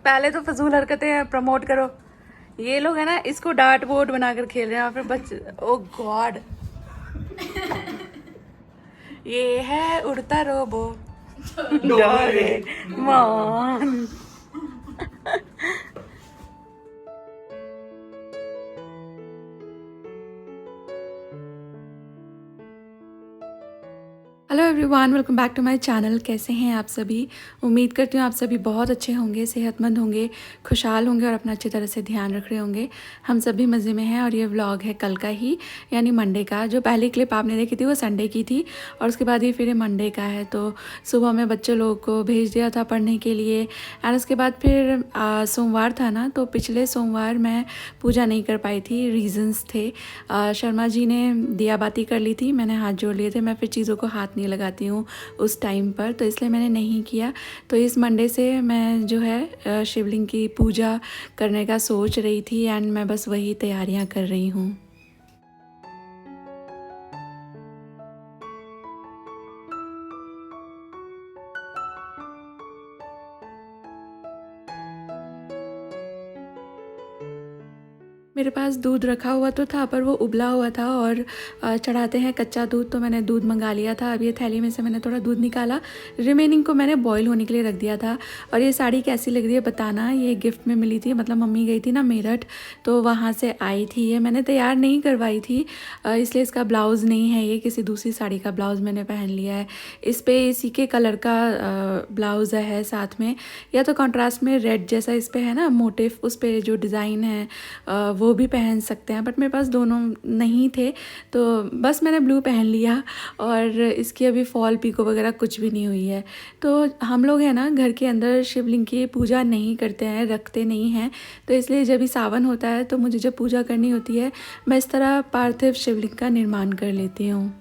पहले तो फजूल हरकतें प्रमोट करो। ये लोग है ना इसको डार्ट बोर्ड बनाकर खेल रहे हैं और फिर बच्चे, ओ गॉड, ये है उड़ता robo Doraemon. Hello everyone, welcome back to my channel. कैसे हैं आप सभी? उम्मीद करती हूँ आप सभी बहुत अच्छे होंगे, सेहतमंद होंगे, खुशहाल होंगे और अपना अच्छी तरह से ध्यान रख रहे होंगे। हम सभी मज़े में हैं और ये व्लॉग है कल का ही, यानी मंडे का। जो पहली क्लिप आपने देखी थी वो संडे की थी और उसके बाद ये फिर मंडे का है। तो सुबह में बच्चे लोग को भेज दिया था पढ़ने के लिए एंड उसके बाद फिर सोमवार था ना, तो पिछले सोमवार मैं पूजा नहीं कर पाई थी। रीजंस थे, शर्मा जी ने दिया बाती कर ली थी, मैंने हाथ जोड़ लिए थे। मैं फिर चीज़ों को हाथ नहीं लगाती हूँ उस टाइम पर, तो इसलिए मैंने नहीं किया। तो इस मंडे से मैं जो है शिवलिंग की पूजा करने का सोच रही थी एंड मैं बस वही तैयारियाँ कर रही हूँ। मेरे पास दूध रखा हुआ तो था पर वो उबला हुआ था और चढ़ाते हैं कच्चा दूध, तो मैंने दूध मंगा लिया था। अब ये थैली में से मैंने थोड़ा दूध निकाला, रिमेनिंग को मैंने बॉईल होने के लिए रख दिया था। और ये साड़ी कैसी लग रही है बताना, ये गिफ्ट में मिली थी, मतलब मम्मी गई थी ना मेरठ तो वहाँ से आई थी। ये मैंने तैयार नहीं करवाई थी, इसलिए इसका ब्लाउज़ नहीं है, ये किसी दूसरी साड़ी का ब्लाउज़ मैंने पहन लिया है। इस पर इसी के कलर का ब्लाउज़ है साथ में, या तो कॉन्ट्रास्ट में रेड जैसा इस पर है ना मोटिव, उस पर जो डिज़ाइन है वो भी पहन सकते हैं, बट मेरे पास दोनों नहीं थे तो बस मैंने ब्लू पहन लिया। और इसकी अभी फॉल पिको वगैरह कुछ भी नहीं हुई है। तो हम लोग हैं ना घर के अंदर शिवलिंग की पूजा नहीं करते हैं, रखते नहीं हैं, तो इसलिए जब भी सावन होता है तो मुझे जब पूजा करनी होती है मैं इस तरह पार्थिव शिवलिंग का निर्माण कर लेती हूँ।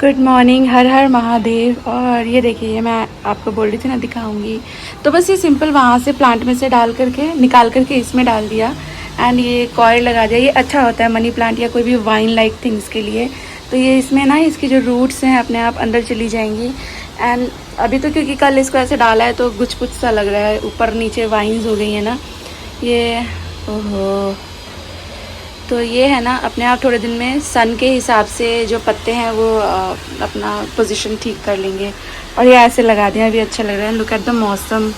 गुड मॉर्निंग, हर हर महादेव। और ये देखिए, मैं आपको बोल रही थी ना दिखाऊंगी, तो बस ये सिंपल वहाँ से प्लांट में से डाल करके निकाल करके इसमें डाल दिया एंड ये कॉइल लगा दिया। ये अच्छा होता है मनी प्लांट या कोई भी वाइन लाइक थिंग्स के लिए। तो ये इसमें ना इसकी जो रूट्स हैं अपने आप अंदर चली जाएंगी एंड अभी तो क्योंकि कल इसको ऐसे डाला है तो कुछ कुछ सा लग रहा है, ऊपर नीचे वाइन्स हो गई है ना ये। ओहो, तो ये है ना अपने आप थोड़े दिन में सन के हिसाब से जो पत्ते हैं वो अपना पोजीशन ठीक कर लेंगे। और ये ऐसे लगा दिया, अभी अच्छा लग रहा है। लुक एट द मौसम,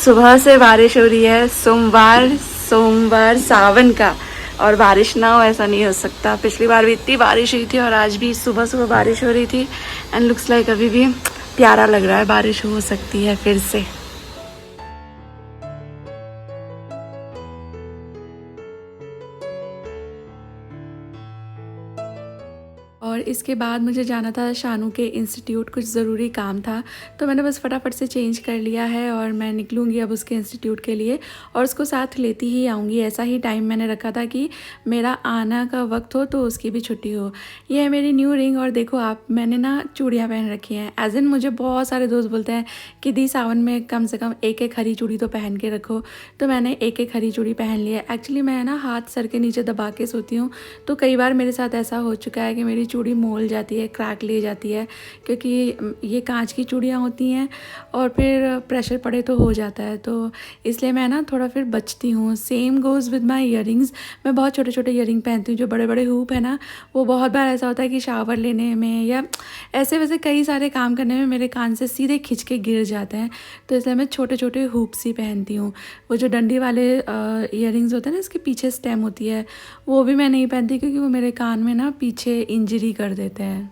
सुबह से बारिश हो रही है। सोमवार सावन का, और बारिश ना हो ऐसा नहीं हो सकता। पिछली बार भी इतनी बारिश हुई थी और आज भी सुबह सुबह बारिश हो रही थी एंड लुक्स लाइक अभी भी प्यारा लग रहा है, बारिश हो सकती है फिर से। और इसके बाद मुझे जाना था शानू के इंस्टीट्यूट, कुछ ज़रूरी काम था, तो मैंने बस फटाफट से चेंज कर लिया है और मैं निकलूँगी अब उसके इंस्टीट्यूट के लिए और उसको साथ लेती ही आऊँगी। ऐसा ही टाइम मैंने रखा था कि मेरा आना का वक्त हो तो उसकी भी छुट्टी हो। ये है मेरी न्यू रिंग और देखो आप, मैंने ना चूड़ियाँ पहन रखी हैं। एज़ इन मुझे बहुत सारे दोस्त बोलते हैं कि दी सावन में कम से कम एक एक हरी चूड़ी तो पहन के रखो, तो मैंने एक एक हरी चूड़ी पहन ली है। एक्चुअली मैं ना हाथ सर के नीचे दबा के सोती हूँ, तो कई बार मेरे साथ ऐसा हो चुका है कि मेरी चूड़ी मोल जाती है, क्रैक ले जाती है, क्योंकि ये कांच की चूड़ियाँ होती हैं और फिर प्रेशर पड़े तो हो जाता है, तो इसलिए मैं ना थोड़ा फिर बचती हूँ। Same goes with my earrings. मैं बहुत छोटे छोटे ईयरिंग पहनती हूँ, जो बड़े बड़े हुप है ना, वो बहुत बार ऐसा होता है कि शावर लेने में या ऐसे वैसे कई सारे काम करने में मेरे कान से सीधे खिंच के गिर जाते हैं, तो इसलिए मैं छोटे छोटे हुप्स ही पहनती हूँ। वो जो डंडी वाले ईयरिंग्स होते हैं ना, इसके पीछे स्टेम होती है, वो भी मैं नहीं पहनती क्योंकि वो मेरे कान में ना पीछे इंजरी कर देते हैं।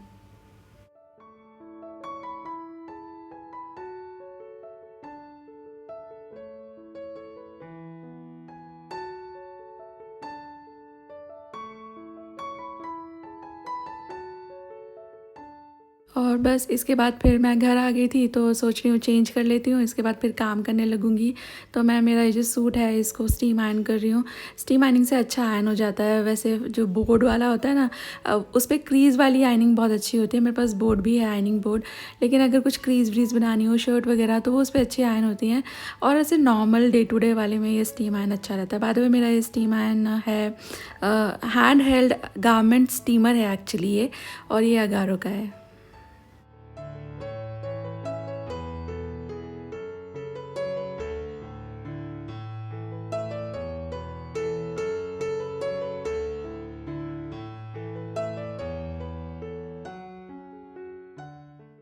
और बस इसके बाद फिर मैं घर आ गई थी, तो सोच रही हूँ चेंज कर लेती हूँ, इसके बाद फिर काम करने लगूँगी। तो मैं मेरा ये जो सूट है इसको स्टीम आयरन कर रही हूँ। स्टीम आयरनिंग से अच्छा आयरन हो जाता है। वैसे जो बोर्ड वाला होता है ना, उस पर क्रीज़ वाली आयरनिंग बहुत अच्छी होती है। मेरे पास बोर्ड भी है, आयरनिंग बोर्ड, लेकिन अगर कुछ क्रीज़ व्रीज़ बनानी हो शर्ट वगैरह तो वो उस पर अच्छी आयरन होती हैं। और ऐसे नॉर्मल डे टू डे वाले में ये स्टीम आयरन अच्छा रहता है। बाद में मेरा ये स्टीम आयरन है, हैंड हेल्ड गारमेंट स्टीमर है एक्चुअली ये, और ये अगारो का है।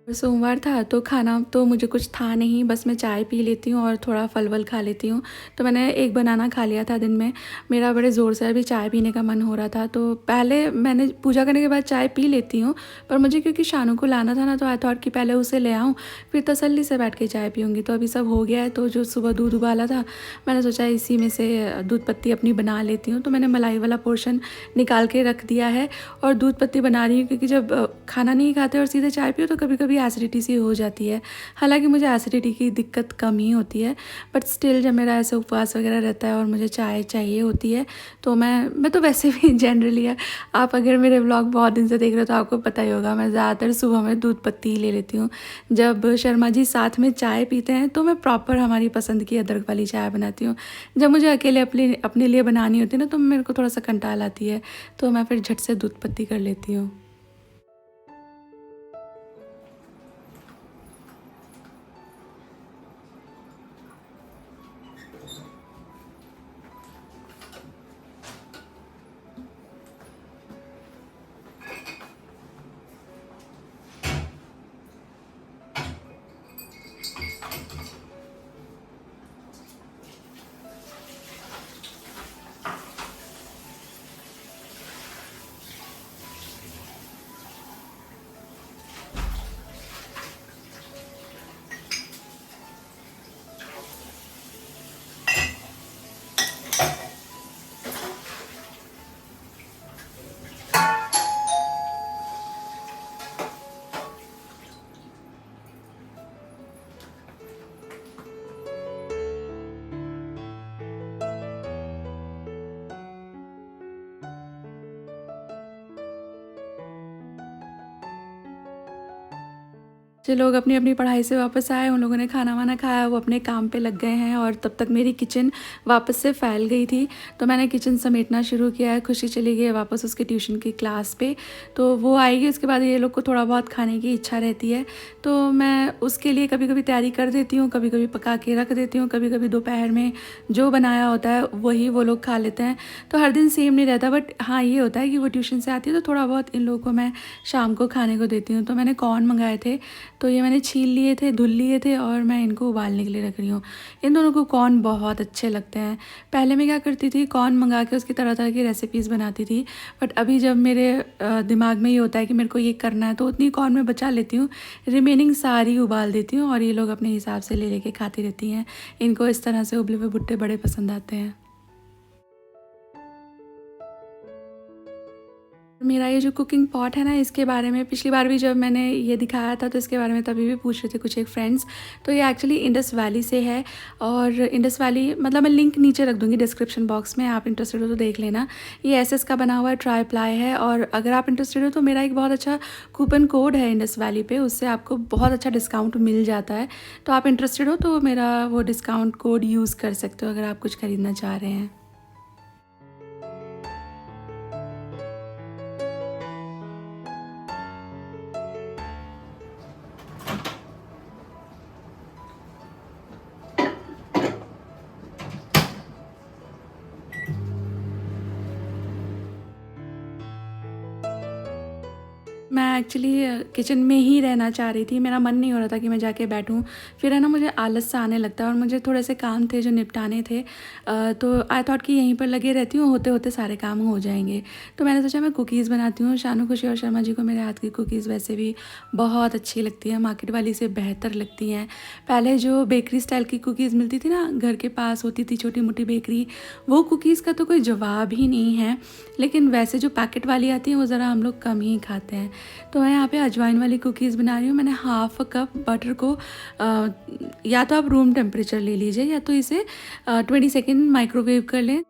सोमवार था तो खाना तो मुझे कुछ था नहीं, बस मैं चाय पी लेती हूँ और थोड़ा फल वल खा लेती हूँ। तो मैंने एक बनाना खा लिया था दिन में। मेरा बड़े ज़ोर से अभी चाय पीने का मन हो रहा था, तो पहले मैंने पूजा करने के बाद चाय पी लेती हूँ, पर मुझे क्योंकि शानू को लाना था ना, तो आई थॉट कि पहले उसे ले आऊँ, फिर तसल्ली से बैठ के चाय पीऊँगी। तो अभी सब हो गया है, तो जो सुबह दूध उबाला था मैंने सोचा इसी में से दूध पत्ती अपनी बना लेती हूँ। तो मैंने मलाई वाला पोर्शन निकाल के रख दिया है और दूध पत्ती बना रही हूँ, क्योंकि जब खाना नहीं खाते और सीधे चाय पियो तो कभी कभी एसिडिटी सी हो जाती है। हालांकि मुझे एसिडिटी की दिक्कत कम ही होती है, बट स्टिल जब मेरा ऐसे उपवास वगैरह रहता है और मुझे चाय चाहिए होती है, तो मैं तो वैसे भी जनरली है, आप अगर मेरे व्लॉग बहुत दिन से देख रहे हो तो आपको पता ही होगा, मैं ज़्यादातर सुबह में दूध पत्ती ही ले लेती हूँ। जब शर्मा जी साथ में चाय पीते हैं तो मैं प्रॉपर हमारी पसंद की अदरक वाली चाय बनाती हूँ। जब मुझे अकेले अपने अपने लिए बनानी होती है ना, तो मेरे को थोड़ा सा कंटाल आती है, तो मैं फिर झट से दूध पत्ती कर लेती हूँ। जो लोग अपनी अपनी पढ़ाई से वापस आए, उन लोगों ने खाना वाना खाया, वो अपने काम पे लग गए हैं, और तब तक मेरी किचन वापस से फैल गई थी। तो मैंने किचन समेटना शुरू किया है। खुशी चली गई है वापस उसके ट्यूशन की क्लास पे, तो वो आएगी, उसके बाद ये लोग को थोड़ा बहुत खाने की इच्छा रहती है, तो मैं उसके लिए कभी कभी तैयारी कर देती हूँ, कभी कभी पका के रख देती हूँ, कभी कभी दोपहर में जो बनाया होता है वही वो लोग खा लेते हैं। तो हर दिन सेम नहीं रहता, बट हाँ ये होता है कि वो ट्यूशन से आती है तो थोड़ा बहुत इन लोगों को मैं शाम को खाने को देती हूँ। तो मैंने कॉर्न मंगाए थे, तो ये मैंने छील लिए थे, धुल लिए थे, और मैं इनको उबालने के लिए रख रही हूँ। इन दोनों को कॉर्न बहुत अच्छे लगते हैं। पहले मैं क्या करती थी, कॉर्न मंगा के उसकी तरह तरह की रेसिपीज़ बनाती थी, बट अभी जब मेरे दिमाग में ये होता है कि मेरे को ये करना है, तो उतनी कॉर्न मैं बचा लेती हूँ, रिमेनिंग सारी उबाल देती हूँ, और ये लोग अपने हिसाब से ले लेके खाती रहती हैं। इनको इस तरह से उबले हुए भुट्टे बड़े पसंद आते हैं। मेरा ये जो कुकिंग पॉट है ना, इसके बारे में पिछली बार भी जब मैंने ये दिखाया था तो इसके बारे में तभी भी पूछ रहे थे कुछ एक फ्रेंड्स। तो ये एक्चुअली इंडस वैली से है, और इंडस वैली मतलब मैं लिंक नीचे रख दूँगी डिस्क्रिप्शन बॉक्स में, आप इंटरेस्टेड हो तो देख लेना। ये एसएस का बना हुआ है, ट्राई प्लाई है, और अगर आप इंटरेस्टेड हो तो मेरा एक बहुत अच्छा कूपन कोड है इंडस वैली पे, उससे आपको बहुत अच्छा डिस्काउंट मिल जाता है। तो आप इंटरेस्टेड हो तो मेरा वो डिस्काउंट कोड यूज़ कर सकते हो अगर आप कुछ ख़रीदना चाह रहे हैं। मैं एक्चुअली किचन में ही रहना चाह रही थी, मेरा मन नहीं हो रहा था कि मैं जाके बैठूं। फिर है ना, मुझे आलस सा आने लगता है और मुझे थोड़े से काम थे जो निपटाने थे। तो आई थॉट कि यहीं पर लगे रहती हूँ, होते होते सारे काम हो जाएंगे। तो मैंने सोचा मैं कुकीज़ बनाती हूँ। शानू खुशी और शर्मा जी को मेरे हाथ की कुकीज़ वैसे भी बहुत अच्छी लगती हैं, मार्केट वाली से बेहतर लगती हैं। पहले जो बेकरी स्टाइल की कुकीज़ मिलती थी ना, घर के पास होती थी छोटी मोटी बेकरी, वो कुकीज़ का तो कोई जवाब ही नहीं है। लेकिन वैसे जो पैकेट वाली आती हैं वो ज़रा हम लोग कम ही खाते हैं। तो मैं यहाँ पे अजवाइन वाली कुकीज़ बना रही हूँ। मैंने हाफ कप बटर को या तो आप रूम टेम्परेचर ले लीजिए या तो इसे 20 सेकेंड माइक्रोवेव कर लें।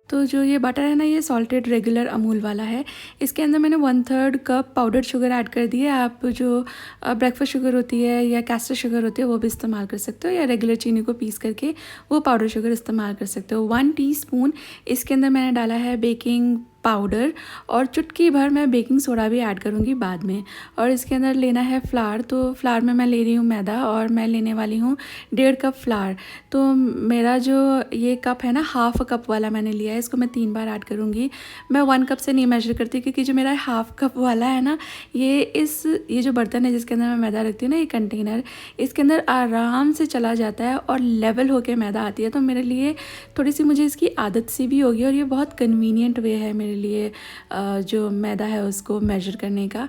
तो जो ये बटर है ना, ये सॉल्टेड रेगुलर अमूल वाला है। इसके अंदर मैंने 1/3 कप पाउडर शुगर ऐड कर दी है। आप जो ब्रेकफास्ट शुगर होती है या कैस्टर शुगर होती है वो भी इस्तेमाल कर सकते हो, या रेगुलर चीनी को पीस करके वो पाउडर शुगर इस्तेमाल कर सकते हो। 1 टीस्पून इसके अंदर मैंने डाला है बेकिंग पाउडर, और चुटकी भर मैं बेकिंग सोडा भी ऐड करूँगी बाद में। और इसके अंदर लेना है फ्लावर। तो फ्लावर में मैं ले रही हूँ मैदा, और मैं लेने वाली हूँ 1.5 कप फ्लावर। तो मेरा जो ये कप है ना, हाफ कप वाला मैंने लिया है, इसको मैं 3 बार ऐड करूँगी। मैं 1 कप से नहीं मेजर करती, क्योंकि जो मेरा हाफ कप वाला है ना, ये जो बर्तन है जिसके अंदर मैं मैदा रखती हूँ ना, ये कंटेनर, इसके अंदर आराम से चला जाता है और लेवल होके मैदा आती है। तो मेरे लिए थोड़ी सी मुझे इसकी आदत सी भी होगी, और ये बहुत कन्वीनियंट वे है मेरे लिए जो मैदा है उसको मेजर करने का।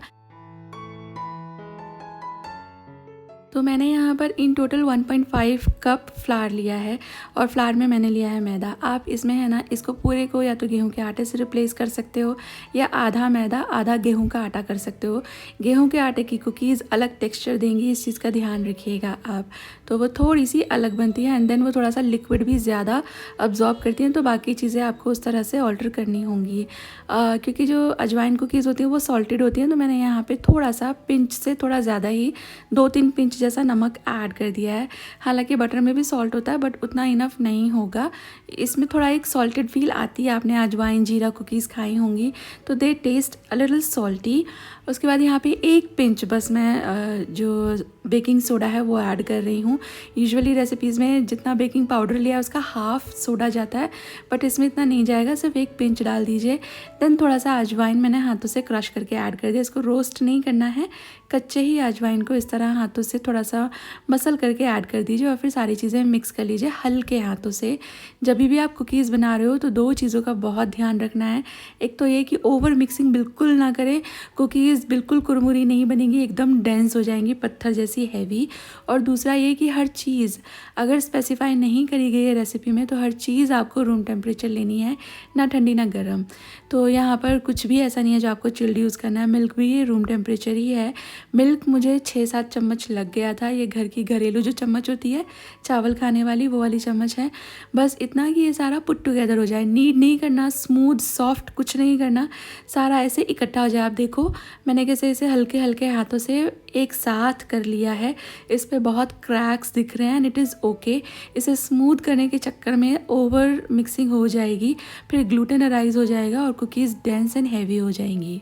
तो मैंने यहाँ पर इन टोटल 1.5 कप फ्लावर लिया है, और फ्लावर में मैंने लिया है मैदा। आप इसमें है ना, इसको पूरे को या तो गेहूं के आटे से रिप्लेस कर सकते हो, या आधा मैदा आधा गेहूं का आटा कर सकते हो। गेहूं के आटे की कुकीज़ अलग टेक्सचर देंगी, इस चीज़ का ध्यान रखिएगा आप। तो वो थोड़ी सी अलग बनती है, एंड देन वो थोड़ा सा लिक्विड भी ज़्यादा अब्जॉर्ब करती हैं। तो बाकी चीज़ें आपको उस तरह से ऑल्टर करनी होंगी, क्योंकि जो अजवाइन कुकीज़ होती हैं वो सॉल्टेड होती हैं। तो मैंने यहाँ पर थोड़ा सा पिंच से थोड़ा ज़्यादा ही 2-3 पिंच जैसा नमक ऐड कर दिया है। हालांकि बटर में भी सॉल्ट होता है, बट उतना इनफ नहीं होगा। इसमें थोड़ा एक सॉल्टेड फील आती है। आपने अजवाइन जीरा कुकीज़ खाई होंगी तो दे टेस्ट अ लिटिल सॉल्टी। उसके बाद यहाँ पे 1 पिंच बस मैं जो बेकिंग सोडा है वो ऐड कर रही हूँ। यूजुअली रेसिपीज़ में जितना बेकिंग पाउडर लिया है उसका हाफ सोडा जाता है, बट इसमें इतना नहीं जाएगा, सिर्फ 1 पिंच डाल दीजिए। देन थोड़ा सा अजवाइन मैंने हाथों से क्रश करके ऐड कर दिया। इसको रोस्ट नहीं करना है, कच्चे ही अजवाइन को इस तरह हाथों से थोड़ा सा मसल करके ऐड कर दीजिए, और फिर सारी चीज़ें मिक्स कर लीजिए हल्के हाथों से। जब भी आप कुकीज़ बना रहे हो तो 2 चीज़ों का बहुत ध्यान रखना है। एक तो ये कि ओवर मिक्सिंग बिल्कुल ना करें, कुकीज़ बिल्कुल कुरमुरी नहीं बनेगी, एकदम डेंस हो जाएंगी, पत्थर जैसी हैवी। और दूसरा ये कि हर चीज़ अगर स्पेसिफाई नहीं करी गई है रेसिपी में, तो हर चीज़ आपको रूम टेम्परेचर लेनी है, ना ठंडी ना गर्म। तो यहाँ पर कुछ भी ऐसा नहीं है जो आपको चिल्ड यूज़ करना है। मिल्क भी रूम टेम्परेचर ही है। मिल्क मुझे 6-7 चम्मच लग गया था। ये घर की घरेलू जो चम्मच होती है चावल खाने वाली, वो वाली चम्मच है। बस इतना कि ये सारा पुट टुगेदर हो जाए। नीड नहीं करना स्मूथ सॉफ्ट, कुछ नहीं करना, सारा ऐसे इकट्ठा हो जाए। आप देखो मैंने कैसे इसे हल्के हल्के हाथों से एक साथ कर लिया है। इस पे बहुत क्रैक्स दिख रहे हैं, एंड इट इज़ ओके। इसे स्मूथ करने के चक्कर में ओवर मिक्सिंग हो जाएगी, फिर ग्लूटेन अराइज हो जाएगा और कुकीज़ डेंस एंड हैवी हो जाएंगी।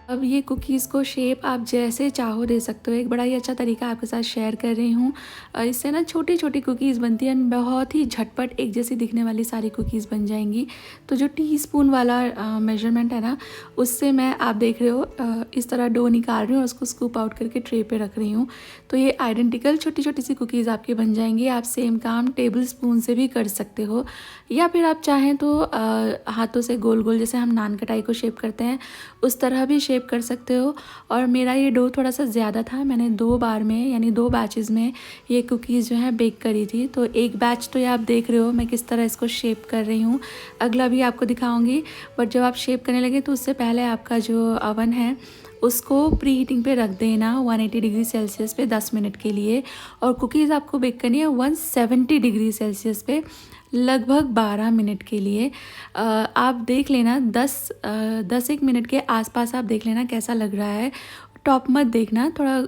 अब ये कुकीज़ को शेप आप जैसे चाहो दे सकते हो। एक बड़ा ही अच्छा तरीका आपके साथ शेयर कर रही हूँ। इससे ना छोटी छोटी कुकीज़ बनती हैं, बहुत ही झटपट एक जैसी दिखने वाली सारी कुकीज़ बन जाएंगी। तो जो टीस्पून वाला मेजरमेंट है ना, उससे मैं, आप देख रहे हो, इस तरह डो निकाल रही हूँ और उसको स्कूप आउट करके ट्रे पे रख रही हूँ। तो ये आइडेंटिकल छोटी छोटी सी कुकीज़ आपकी बन जाएंगी। आप सेम काम टेबल स्पून से भी कर सकते हो, या फिर आप चाहें तो हाथों से गोल गोल, जैसे हम नान कटाई को शेप करते हैं, उस तरह भी शेप शेप कर सकते हो। और मेरा ये डो थोड़ा सा ज़्यादा था, मैंने 2 बार में यानी 2 बैचेज़ में ये कुकीज़ जो है बेक करी थी। तो एक बैच तो ये आप देख रहे हो मैं किस तरह इसको शेप कर रही हूँ, अगला भी आपको दिखाऊँगी। बट जब आप शेप करने लगे तो उससे पहले आपका जो अवन है उसको प्री हीटिंग पे रख देना 180 डिग्री सेल्सियस पे 10 मिनट के लिए। और कुकीज़ आपको बेक करनी है 170 डिग्री सेल्सियस पे लगभग 12 मिनट के लिए। आप देख लेना 10-1 मिनट के आसपास आप देख लेना कैसा लग रहा है। टॉप मत देखना, थोड़ा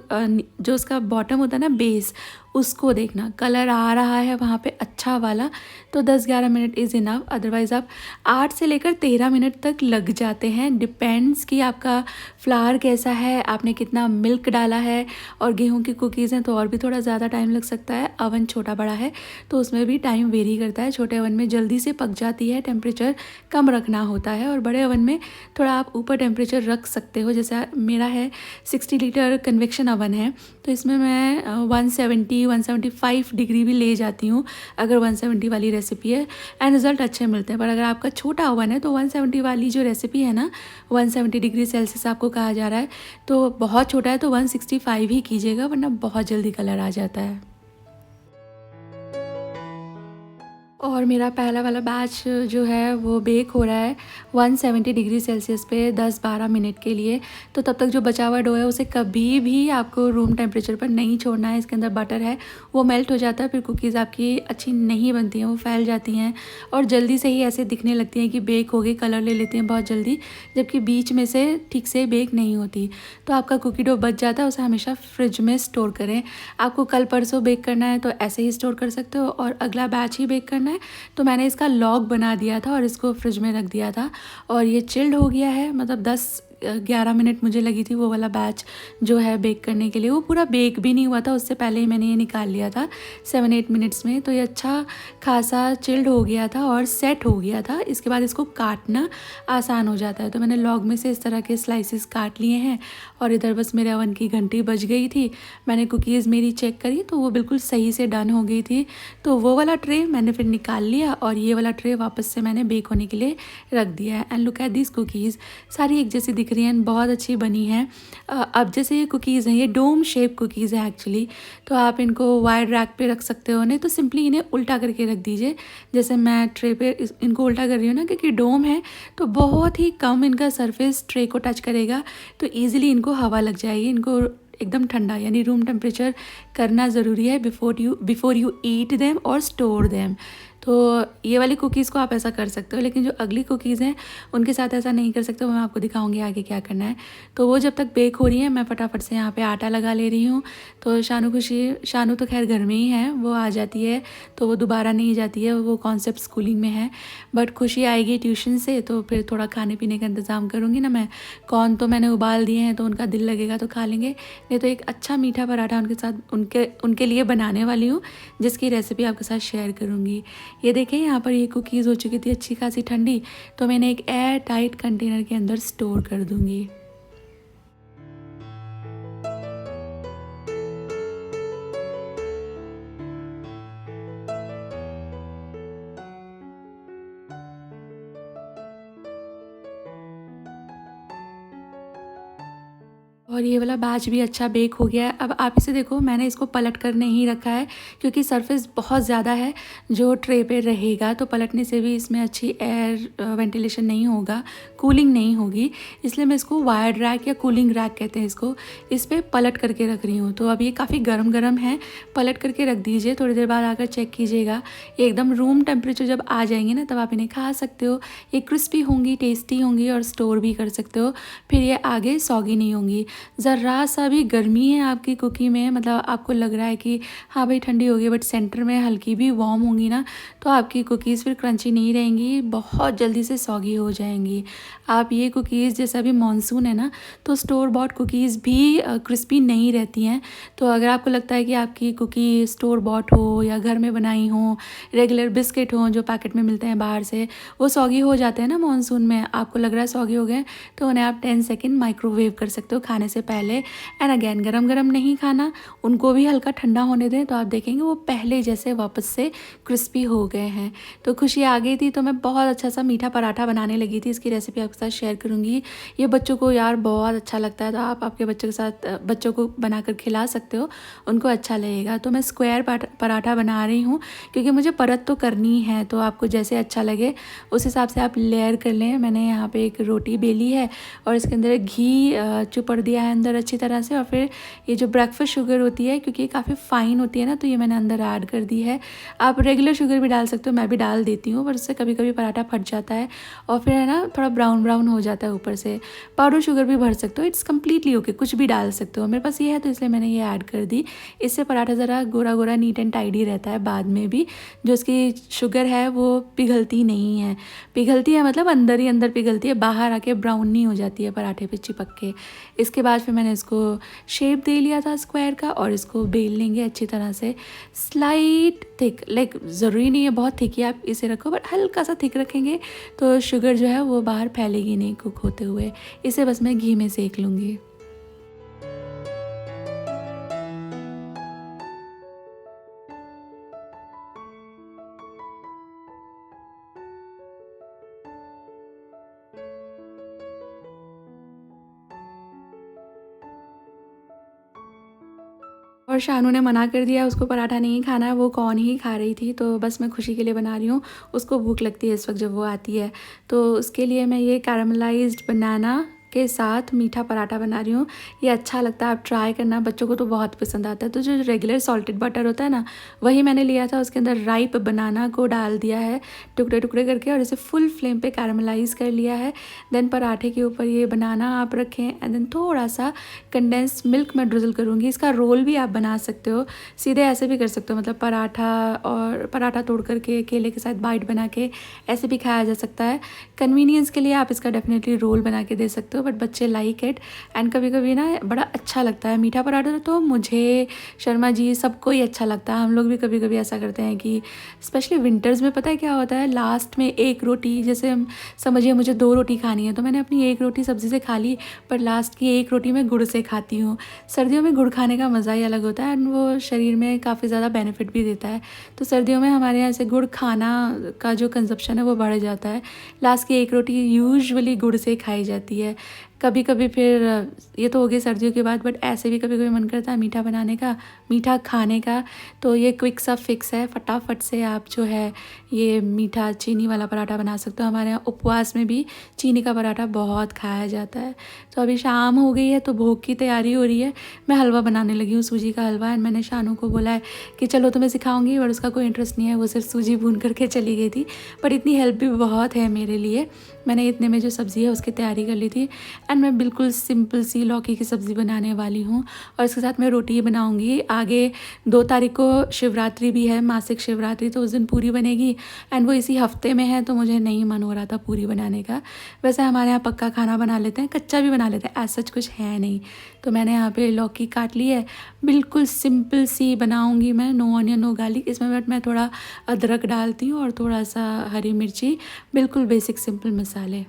जो उसका बॉटम होता है ना बेस, उसको देखना कलर आ रहा है वहाँ पे अच्छा वाला, तो 10-11 मिनट इज़ इनफ। अदरवाइज़ आप 8 से लेकर 13 मिनट तक लग जाते हैं, डिपेंड्स कि आपका फ्लावर कैसा है, आपने कितना मिल्क डाला है। और गेहूं की कुकीज़ हैं तो और भी थोड़ा ज़्यादा टाइम लग सकता है। अवन छोटा बड़ा है तो उसमें भी टाइम वेरी करता है। छोटे अवन में जल्दी से पक जाती है, टेम्परेचर कम रखना होता है। और बड़े अवन में थोड़ा आप ऊपर टेम्परेचर रख सकते हो। जैसे मेरा है 60 लीटर कन्वेक्शन अवन है, तो इसमें मैं 175 डिग्री भी ले जाती हूँ अगर 170 वाली रेसिपी है, एंड रिज़ल्ट अच्छे मिलते हैं। पर अगर आपका छोटा ओवन है तो 170 वाली जो रेसिपी है ना, 170 डिग्री सेल्सियस आपको कहा जा रहा है, तो बहुत छोटा है तो 165 ही कीजिएगा, वरना बहुत जल्दी कलर आ जाता है। और मेरा पहला वाला बैच जो है वो बेक हो रहा है 170 डिग्री सेल्सियस पे 10-12 मिनट के लिए। तो तब तक जो बचा हुआ डो है उसे कभी भी आपको रूम टेम्परेचर पर नहीं छोड़ना है। इसके अंदर बटर है वो मेल्ट हो जाता है, फिर कुकीज़ आपकी अच्छी नहीं बनती हैं, वो फैल जाती हैं और जल्दी से ही ऐसे दिखने लगती हैं कि बेक हो गई, कलर ले लेती हैं बहुत जल्दी, जबकि बीच में से ठीक से बेक नहीं होती। तो आपका कुकी डो बच जाता है, उसे हमेशा फ्रिज में स्टोर करें। आपको कल परसों बेक करना है तो ऐसे ही स्टोर कर सकते हो, और अगला बैच ही बेक करना है तो मैंने इसका लॉग बना दिया था और इसको फ्रिज में रख दिया था। और ये चिल्ड हो गया है, मतलब 10-11 मिनट मुझे लगी थी वो वाला बैच जो है बेक करने के लिए। वो पूरा बेक भी नहीं हुआ था, उससे पहले ही मैंने ये निकाल लिया था 7-8 मिनट्स में। तो ये अच्छा खासा चिल्ड हो गया था और सेट हो गया था। इसके बाद इसको काटना आसान हो जाता है। तो मैंने लॉग में से इस तरह के स्लाइसेस काट लिए हैं, और इधर बस मेरे अवन की घंटी बज गई थी। मैंने कुकीज़ मेरी चेक करी तो वो बिल्कुल सही से डन हो गई थी। तो वो वाला ट्रे मैंने फिर निकाल लिया और ये वाला ट्रे वापस से मैंने बेक होने के लिए रख दिया है। And look at this cookies, सारी एक जैसी दिख रही हैं, बहुत अच्छी बनी है। अब जैसे ये कुकीज़ हैं, ये डोम शेप कुकीज़ है एक्चुअली, तो आप इनको वाइड रैक पे रख सकते हो, नहीं तो सिंपली इन्हें उल्टा करके रख दीजिए। जैसे मैं ट्रे पे इनको उल्टा कर रही हूँ ना, क्योंकि डोम है तो बहुत ही कम इनका सरफेस ट्रे को टच करेगा, तो ईजिली इनको हवा लग जाएगी। इनको एकदम ठंडा यानी रूम टेम्परेचर करना ज़रूरी है बिफोर यू ईट देम और स्टोर देम। तो ये वाली कुकीज़ को आप ऐसा कर सकते हो, लेकिन जो अगली कुकीज़ हैं उनके साथ ऐसा नहीं कर सकते। वो मैं आपको दिखाऊंगी आगे क्या करना है। तो वो जब तक बेक हो रही है मैं फटाफट से यहाँ पे आटा लगा ले रही हूँ। तो शानू तो खैर घर में ही है, वो आ जाती है तो वो दोबारा नहीं जाती है, वो कॉन्सेप्ट स्कूलिंग में है। बट खुशी आएगी ट्यूशन से तो फिर थोड़ा खाने पीने का इंतज़ाम करूँगी ना मैं। कॉर्न तो मैंने उबाल दिए हैं तो उनका दिल लगेगा तो खा लेंगे, नहीं तो एक अच्छा मीठा पराठा उनके साथ उनके लिए बनाने वाली हूँ, जिसकी रेसिपी आपके साथ शेयर करूँगी। ये देखें यहाँ पर ये कुकीज़ हो चुकी थी अच्छी खासी ठंडी, तो मैंने एक एयर टाइट कंटेनर के अंदर स्टोर कर दूँगी। और ये वाला बैच भी अच्छा बेक हो गया है। अब आप इसे देखो, मैंने इसको पलट कर नहीं रखा है क्योंकि सरफेस बहुत ज़्यादा है जो ट्रे पे रहेगा, तो पलटने से भी इसमें अच्छी एयर वेंटिलेशन नहीं होगा, कूलिंग नहीं होगी। इसलिए मैं इसको वायर्ड रैक या कूलिंग रैक कहते हैं इसको, इस पर पलट करके रख रही हूँ। तो अब ये काफ़ी गर्म है, पलट करके रख दीजिए। थोड़ी देर बाद आकर चेक कीजिएगा, एकदम रूम टेम्परेचर जब आ जाएंगे ना तब आप इन्हें खा सकते हो। ये क्रिस्पी होंगी, टेस्टी होंगी और स्टोर भी कर सकते हो, फिर ये आगे सॉगी नहीं होंगी। ज़रा सा भी गर्मी है आपकी कुकी में, मतलब आपको लग रहा है कि हाँ भाई ठंडी होगी, बट सेंटर में हल्की भी वार्म होंगी ना, तो आपकी कुकीज़ फिर क्रंची नहीं रहेंगी, बहुत जल्दी से सॉगी हो जाएंगी। आप ये कुकीज़, जैसा अभी मानसून है ना, तो स्टोर बॉट कुकीज़ भी क्रिस्पी नहीं रहती हैं। तो अगर आपको लगता है कि आपकी कुकी स्टोर बॉट हो या घर में बनाई हो, रेगुलर बिस्किट हो जो पैकेट में मिलते हैं बाहर से, वो सॉगी हो जाते हैं ना मानसून में, आपको लग रहा है सॉगी हो गए, तो उन्हें आप 10 सेकेंड माइक्रोवेव कर सकते हो खाने से पहले। एंड अगेन गरम गरम नहीं खाना, उनको भी हल्का ठंडा होने दें, तो आप देखेंगे वो पहले जैसे वापस से क्रिस्पी हो गए हैं। तो खुशी आ गई थी, तो मैं बहुत अच्छा सा मीठा पराठा बनाने लगी थी। इसकी रेसिपी आपके साथ शेयर करूँगी। ये बच्चों को यार बहुत अच्छा लगता है, तो आप आपके बच्चों के साथ बच्चों को बनाकर खिला सकते हो, उनको अच्छा लगेगा। तो मैं स्क्वायर पराठा बना रही हूँ क्योंकि मुझे परत तो करनी है, तो आपको जैसे अच्छा लगे उस हिसाब से आप लेयर कर लें। मैंने यहाँ पे एक रोटी बेली है और इसके अंदर घी चुपड़ दिया है अंदर अच्छी तरह से, और फिर ये जो ब्रेकफास्ट शुगर होती है, क्योंकि ये काफ़ी फ़ाइन होती है ना, तो ये मैंने अंदर ऐड कर दी है। आप रेगुलर शुगर भी डाल सकते हो, मैं भी डाल देती हूँ, पर उससे कभी कभी पराठा फट जाता है और फिर है ना थोड़ा ब्राउन ब्राउन हो जाता है ऊपर से। पाउडर शुगर भी भर सकते हो, इट्स कम्प्लीटली ओके, कुछ भी डाल सकते हो। मेरे पास ये है तो इसलिए मैंने ये ऐड कर दी। इससे पराठा ज़रा Gora Gora neat and tidy रहता है, बाद में भी जो इसकी शुगर है वो पिघलती नहीं है। पिघलती है मतलब अंदर ही अंदर पिघलती है, बाहर आके ब्राउन नहीं हो जाती है पराठे पे चिपक के। इसके बाद फिर मैंने इसको शेप दे लिया था स्क्वायर का, और इसको बेल लेंगे अच्छी तरह से, स्लाइट थिक, लाइक ज़रूरी नहीं है बहुत थिक ही आप इसे रखो, बट हल्का सा थिक रखेंगे तो शुगर जो है वो बाहर फैलेगी नहीं कुक होते हुए। इसे बस मैं घी में सेक लूँगी। और शानू ने मना कर दिया, उसको पराठा नहीं खाना है, वो कॉर्न ही खा रही थी, तो बस मैं खुशी के लिए बना रही हूँ। उसको भूख लगती है इस वक्त जब वो आती है, तो उसके लिए मैं ये कैरमलाइज्ड बनाना के साथ मीठा पराठा बना रही हूँ। ये अच्छा लगता है, आप ट्राई करना, बच्चों को तो बहुत पसंद आता है। तो जो रेगुलर सॉल्टेड बटर होता है ना, वही मैंने लिया था, उसके अंदर राइप बनाना को डाल दिया है टुकड़े टुकड़े करके, और इसे फुल फ्लेम पे कैरमलाइज़ कर लिया है। देन पराठे के ऊपर ये बनाना आप रखें, एंड देन थोड़ा सा कंडेंस मिल्क मैं ड्रिजल करूँगी। इसका रोल भी आप बना सकते हो, सीधे ऐसे भी कर सकते हो, मतलब पराठा तोड़ करके केले के साथ बाइट बना के ऐसे भी खाया जा सकता है। कन्वीनियंस के लिए आप इसका डेफिनेटली रोल बना के दे सकते हो, बट बच्चे लाइक इट। एंड कभी कभी ना बड़ा अच्छा लगता है मीठा पराठा, तो मुझे, शर्मा जी, सबको ही अच्छा लगता है। हम लोग भी कभी कभी ऐसा करते हैं कि स्पेशली विंटर्स में पता है क्या होता है, लास्ट में एक रोटी, जैसे हम समझिए मुझे 2 रोटी खानी है, तो मैंने अपनी 1 रोटी सब्ज़ी से खा ली, पर लास्ट की 1 रोटी मैं गुड़ से खाती हूँ। सर्दियों में गुड़ खाने का मज़ा ही अलग होता है, एंड वो शरीर में काफ़ी ज़्यादा बेनिफिट भी देता है। तो सर्दियों में हमारे यहाँ से गुड़ खाना का जो कंजप्शन है वो बढ़ जाता है। लास्ट की 1 रोटी यूजुअली गुड़ से खाई जाती है। कभी कभी फिर ये तो हो गई सर्दियों के बाद, बट ऐसे भी कभी कभी मन करता है मीठा बनाने का, मीठा खाने का, तो ये क्विक सा फिक्स है। फटाफट से आप जो है ये मीठा चीनी वाला पराठा बना सकते हो। हमारे यहाँ उपवास में भी चीनी का पराठा बहुत खाया जाता है। तो अभी शाम हो गई है, तो भोग की तैयारी हो रही है। मैं हलवा बनाने लगी हूँ, सूजी का हलवा, एंड मैंने शानू को बोला है कि चलो तुम्हें सिखाऊंगी, बट उसका कोई इंटरेस्ट नहीं है, वो सिर्फ सूजी भून करके चली गई थी। पर इतनी हेल्प भी बहुत है मेरे लिए। मैंने इतने में जो सब्ज़ी है उसकी तैयारी कर ली थी, एंड मैं बिल्कुल सिंपल सी लौकी की सब्ज़ी बनाने वाली हूँ, और इसके साथ मैं रोटी बनाऊँगी। आगे 2 तारीख को शिवरात्रि भी है, मासिक शिवरात्रि, तो उस दिन पूरी बनेगी, एंड वो इसी हफ्ते में है, तो मुझे नहीं मन हो रहा था पूरी बनाने का। वैसे हमारे यहाँ पक्का खाना बना लेते हैं, कच्चा भी बना लेते हैं, ऐसा कुछ है नहीं। तो मैंने यहाँ पे लौकी काट ली है, बिल्कुल सिंपल सी बनाऊँगी मैं, नो ऑनियन नो गार्लिक। इसमें बट मैं थोड़ा अदरक डालती हूँ और थोड़ा सा हरी मिर्ची, बिल्कुल बेसिक सिंपल मसाले।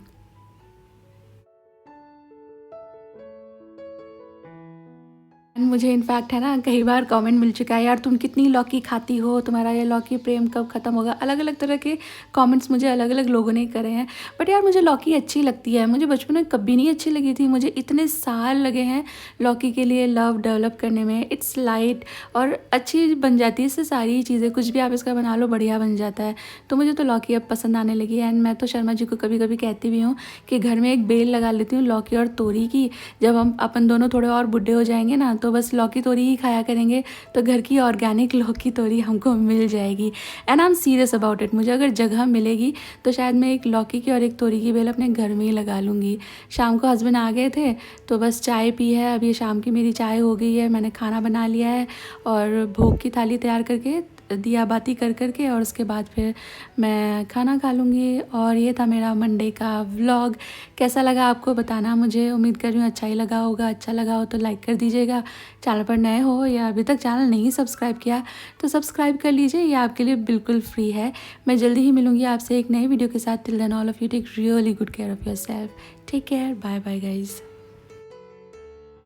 मुझे इनफैक्ट है ना कई बार कमेंट मिल चुका है, यार तुम कितनी लौकी खाती हो, तुम्हारा ये लौकी प्रेम कब ख़त्म होगा। अलग अलग तरह के कमेंट्स मुझे अलग अलग लोगों ने करे हैं, बट यार मुझे लौकी अच्छी लगती है। मुझे बचपन में कभी नहीं अच्छी लगी थी, मुझे इतने साल लगे हैं लौकी के लिए लव डेवलप करने में। इट्स लाइट और अच्छी बन जाती है इससे सारी चीज़ें, कुछ भी आप इसका बना लो बढ़िया बन जाता है। तो मुझे तो लौकी अब पसंद आने लगी है, एंड मैं तो शर्मा जी को कभी कभी कहती भी हूँ कि घर में एक बेल लगा लेती हूँ लौकी और तोरी की। जब हम अपन दोनों थोड़े और बुढ़े हो जाएंगे ना, तो बस लौकी तोरी ही खाया करेंगे, तो घर की ऑर्गेनिक लौकी तोरी हमको मिल जाएगी। And I am serious about it. मुझे अगर जगह मिलेगी तो शायद मैं एक लौकी की और एक तोरी की बेल अपने घर में ही लगा लूँगी। शाम को हस्बैंड आ गए थे, तो बस चाय पी है, अब ये शाम की मेरी चाय हो गई है, मैंने खाना बना लिया है और भोग की थाली तैयार करके दिया बाती कर करके, और उसके बाद फिर मैं खाना खा लूँगी। और ये था मेरा मंडे का व्लॉग। कैसा लगा आपको बताना मुझे, उम्मीद कर रही हूँ अच्छा ही लगा होगा। अच्छा लगा हो तो लाइक कर दीजिएगा। चैनल पर नए हो या अभी तक चैनल नहीं सब्सक्राइब किया तो सब्सक्राइब कर लीजिए, ये आपके लिए बिल्कुल फ्री है। मैं जल्दी ही मिलूँगी आपसे एक नई वीडियो के साथ। Till then all of you take really good care of your self. Take care, bye bye guys.